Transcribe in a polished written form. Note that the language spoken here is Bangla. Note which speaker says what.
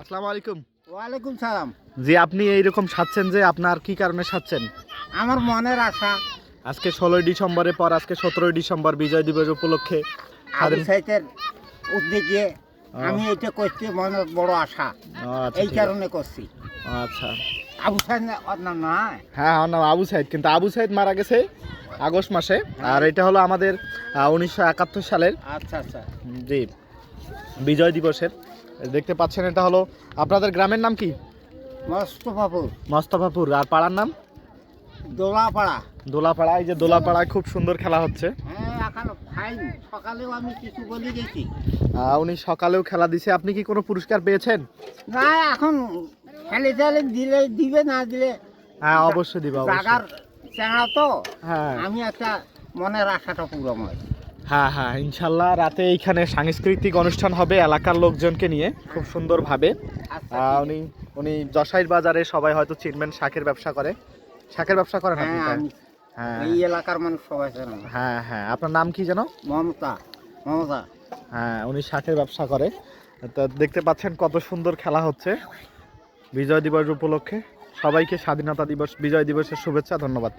Speaker 1: আসসালামু আলাইকুম।
Speaker 2: ওয়ালাইকুম সালাম।
Speaker 1: জি, আপনি এইরকম সাজছেন যে আপনার কি কারণে সাজছেন?
Speaker 2: আমার মনের আশা
Speaker 1: আজকে 16ই ডিসেম্বরের পর আজকে 17ই ডিসেম্বর বিজয় দিবস উপলক্ষে
Speaker 2: আবু
Speaker 1: স্বাধীন-
Speaker 2: সাইদের উদ্যোগে আমি এটা করছি, মনের বড় আশা,
Speaker 1: আচ্ছা,
Speaker 2: এই
Speaker 1: ঠিক আছে।
Speaker 2: কারণে করছি।
Speaker 1: আচ্ছা,
Speaker 2: আবু সাইদ ওর নাম নয়?
Speaker 1: হ্যাঁ, আমার নাম আবু সাইদ, কিন্তু আবু সাইদ মারা গেছে আগস্ট মাসে। আর এটা হলো আমাদের 1971 সালের
Speaker 2: আচ্ছা আচ্ছা।
Speaker 1: জি বিজয় দিবসের। দেখতে পাচ্ছেন এটা হলো আপনাদের গ্রামের নাম কি?
Speaker 2: মোস্তফাপুর,
Speaker 1: মোস্তফাপুর। আর পাড়ার নাম?
Speaker 2: দোলাপাড়া।
Speaker 1: দোলাপাড়া। এই যে দোলাপাড়ায় খুব সুন্দর খেলা হচ্ছে।
Speaker 2: হ্যাঁ, এখন ফাইন। সকালেও আমি কিছু বলে গেছি।
Speaker 1: উনি সকালেও খেলা দিছে। আপনি কি কোনো পুরস্কার পেয়েছেন?
Speaker 2: না, এখন খেলে খেলে দিলে দিবে, না দিলে
Speaker 1: হ্যাঁ, অবশ্যই দিব,
Speaker 2: জাগার চেনা তো।
Speaker 1: হ্যাঁ
Speaker 2: আমি একটা মনের আশাটা পুরো হয়।
Speaker 1: হ্যাঁ হ্যাঁ, ইনশাল্লাহ রাতে এইখানে সাংস্কৃতিক অনুষ্ঠান হবে এলাকার লোকজনকে নিয়ে খুব সুন্দরভাবে।
Speaker 2: আচ্ছা,
Speaker 1: উনি উনি যশাইর বাজারে সবাই হয়তো চিনবেন, শাকের ব্যবসা করে। শাকের ব্যবসা করেন আপনি?
Speaker 2: হ্যাঁ,
Speaker 1: তাই?
Speaker 2: আমি
Speaker 1: হ্যাঁ
Speaker 2: এই এলাকার মানুষ সবাই চেনা।
Speaker 1: হ্যাঁ হ্যাঁ, আপনার নাম কি যেন?
Speaker 2: মমতা। মমতা।
Speaker 1: হ্যাঁ, উনি শাকের ব্যবসা করে। তা দেখতে পাচ্ছেন কত সুন্দর খেলা হচ্ছে বিজয় দিবস উপলক্ষে। সবাইকে স্বাধীনতা দিবস, বিজয় দিবসের শুভেচ্ছা, ধন্যবাদ।